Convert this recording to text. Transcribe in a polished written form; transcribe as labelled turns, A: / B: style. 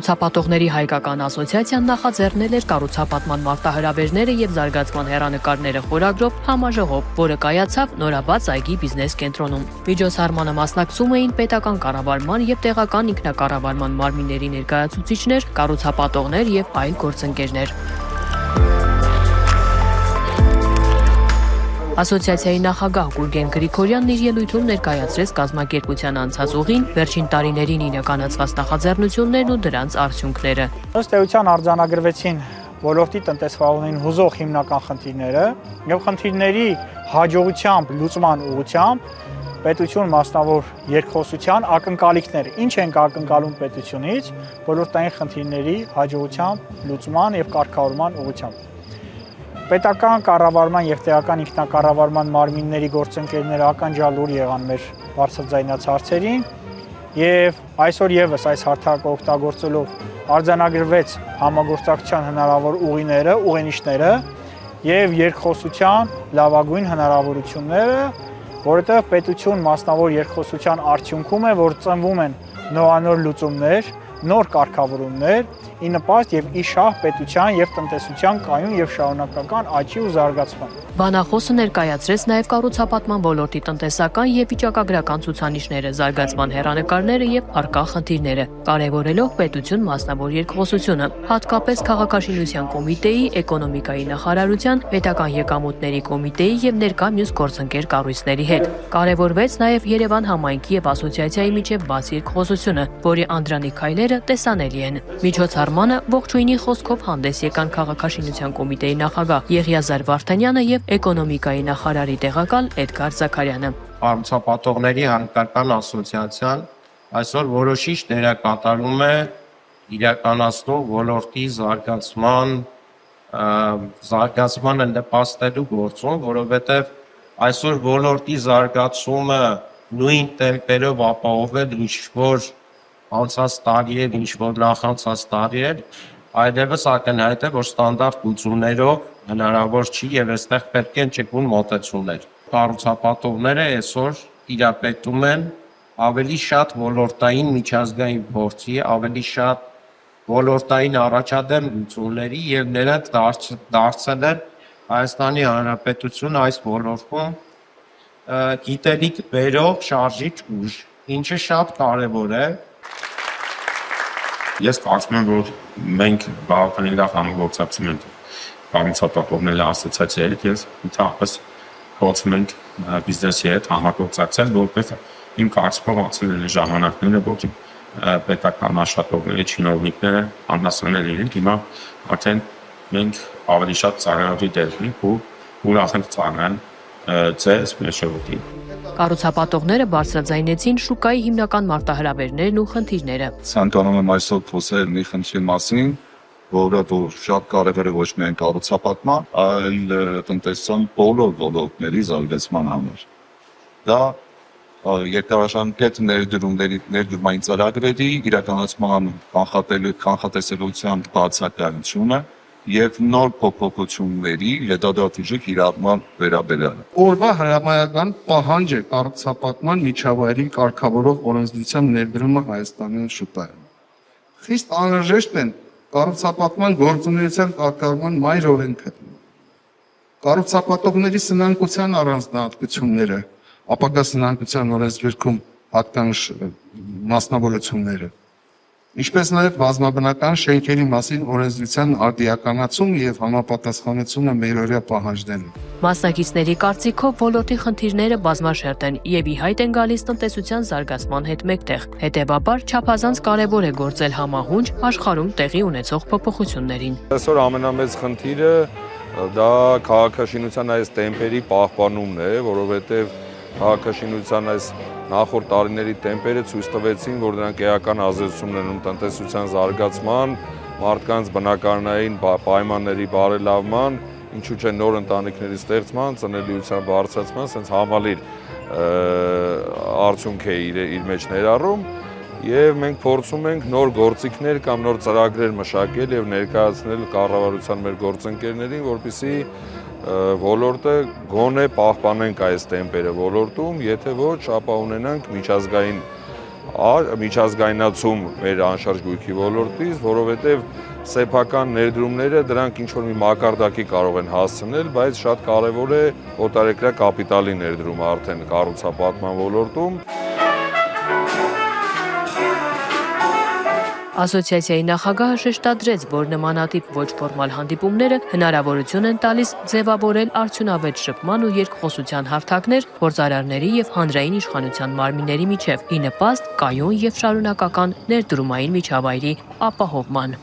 A: Կառուցապատողների հայկական ասոցիացիան նախաձեռնել էր կառուցապատման մարտահրավերները եւ զարգացման հեռանկարները խորագրով համաժողով, որը կայացավ նորաբաց այգի բիզնես կենտրոնում։ Միջոցառմանը մասնակցում էին պետական կառավարման եւ տեղական ինքնակառավարման մարմինների ներկայացուցիչներ, կառուցապատողներ եւ այլ գործընկերներ։ Ասոցիացիայի նախագահ Գուրգեն Գրիգորյանն իր ելույթում ներկայացրեց կազմակերպության անցած ուղին, վերջին տարիներին իրականացված նախաձեռնություններն ու դրանց արդյունքները։
B: Ըստ էության արձանագրվեցին ոլորտի տնտեսվարողներին հուզող հիմնական խնդիրները եւ խնդիրների հաջողությամբ լուծման ուղղությամբ պետություն մասնավոր երկխոսության ակնկալիքներ։ Ինչ ենք ակնկալում պետությունից ոլորտային խնդիրների հաջողությամբ լուծման եւ կարգավորման ուղղությամբ։ Պետական կառավարման եւ տեղական ինքնակառավարման մարմինների գործընկերները ականջալուր եղան մեր բարձրաձայնած հարցերին եւ այսօր եւս այս հարթակը օգտագործելով արձանագրվեց համագործակցության հնարավոր ուղիները, ուղենիշները եւ երկխոսության լավագույն հնարավորությունները, որովհետեւ պետություն մասնավոր երկխոսության արդյունքում է, որ ծնվում են նորանոր լուծումներ, նոր կարգավորումներ, ի նպաստ եւ ի շահ պետության եւ տնտեսության կայուն եւ շարունակական աճի ու զարգացման։
A: Բանախոսը ներկայացրեց նաև կառուցապատման ոլորտի տնտեսական եւ վիճակագրական ցուցանիշները, զարգացման հեռանկարները եւ առկա խնդիրները, կարևորելով պետություն մասնավոր երկխոսությունը, հատկապես քաղաքաշինության կոմիտեի, էկոնոմիկայի նախարարության, պետական եկամուտների կոմիտեի եւ ներկա մյուս գործընկեր կառույցների հետ։ Կարևորվեց նաև Երևան համայնքի եւ ասոցիացիայի միջև բաց երկխոսությունը, որի անդրանիկ քայլերը տեսանելի են։ Միջոցառմանը ողջույնի խոսքով հանդես եկան քաղաքաշինության կոմիտեի նախագահ Եղիազար Վարդանյանը եւ էկոնոմիկայի նախարարի տեղակալ Էդգար Զաքարյանը։
C: Կառուցապատողների հայկական ասոցիացիան այսօր որոշիչ դերակատարում է իրականացնում ոլորտի զարգացմանը նպաստելու գործում, որովհետեւ այսօր ոլորտի զարգացումը նույն տեմպերով ապահովել ինչ-որ անցած տարիներ, ինչ-որ նախանցած տարիներ, այլևս ակնհայտ է, որ ստանդարտ լուծումներով հնարավոր չի եւ այստեղ պետք են ճկուն մոտեցումներ։ Կառուցապատողները այսօր իրապետում են ավելի շատ ոլորտային միջազգային փորձի, ավելի շատ ոլորտային առաջադեմ լուծումների եւ նրանք դարձել են Հայաստանի Հանրապետությունը այս ոլորտում գիտելիք բերող շարժիչ ուժ, ինչը շատ կարեւոր է։
D: Ես կարծում եմ, որ մենք բավականին լավ համագործակցում ենք կառուցապատողների ասոցիացիայի հետ, ես ընդհանրապես փորձում ենք բիզնեսի հետ համագործակցել, որպես իմ կարծիքով անցնելու ժամանակները, որ պետական աշխատողների չինովնիկները անհասկանալի են, հիմա արդեն մենք ավելի շատ ծառայողի դեր ունենք ու ուրախ ենք ծառայել ձեզ մեր շրջանին։
A: Կառուցապատողները բարձրաձայնեցին շուկայի հիմնական մարտահրավերներն ու խնդիրները։
E: Ցանկանում եմ այսօր խոսել մի խնդրի մասին, որը շատ կարևոր է ոչ միայն կառուցապատման, այլ տնտեսության բոլոր ոլորտների զարգացման համար։ Դա երկարաժամկետ ներդրումային ծրագրերի իրականացման կանխատեսելիության բացակայությունը եւ նոր փոփոխությունների հետադարձի կիրառման վերաբերյալ։
F: Օրվա հրամայական պահանջ է կառուցապատման միջավայրի կարգավորող օրենսդրության ներդրումը Հայաստանի շուկայում։ Խիստ անհրաժեշտ են կառուցապատման գործունեության կարգավորման մայր օրենքը, կառուցապատողների սնանկության առանձնահատկությունները, ապագա սնանկության օրենսգրքում հատկանշ մասնավորությունները, ինչպես նաև բազմաբնական շենքերի մասին օրենսդրության արդիականացում եւ համապատասխանությունը մերօրյա պահանջներին։
A: Մասնակիցների կարծիքով ոլորտի խնդիրները բազմաշերտ են եւ ի հայտ են գալիս տնտեսության զարգացման հետ մեկտեղ։ Հետեւաբար չափազանց կարեւոր է գործել համահունչ աշխարհում տեղի ունեցող փոփոխություններին։
G: Այսօր ամենամեծ խնդիրը դա քաղաքաշինության այս տեմպերի պահպանումն է, որովհետեւ քաղաքաշինության այս նախորդ տարիների տեմպերը ցույց տվեցին, որ դրանք էական ազդեցություն ունեն տնտեսության զարգացման, մարդկանց բնակարանային պայմանների բարելավման, ինչու՞ չէ նոր ընտանիքների ստեղծման, ծնելիության բարձրացման, ասենց համալիր արդյունք է իր մեջ ներառում, եւ մենք փորձում ենք նոր գործիքներ կամ նոր ծրագրեր մշակել եւ ներկայացնել կառավարության մեր գործընկերներին, որպեսզի ոլորտը գոնե պահպանենք այս տեմպերը ոլորտում, եթե ոչ, ապա ունենանք միջազգային միջազգայնացում մեր անշարժ գույքի ոլորտից, որովհետև սեփական ներդրումները դրանք ինչ-որ մի մակարդակի կարող են հասցնել, բայց շատ կարևոր է օտարերկրյա կապիտալի ներդրումը արդեն կառուցապատման ոլորտում։
A: Ասոցիացիայի նախագահը շեշտադրեց, որ նմանատիպ ոչ ֆորմալ հանդիպումները հնարավորություն են տալիս ձևավորել արդյունավետ շփման ու երկխոսության հարթակներ գործարարների եւ հանրային իշխանության մարմինների միջև՝ ի նպաստ կայուն եւ շարունակական ներդրումային միջավայրի ապահովման։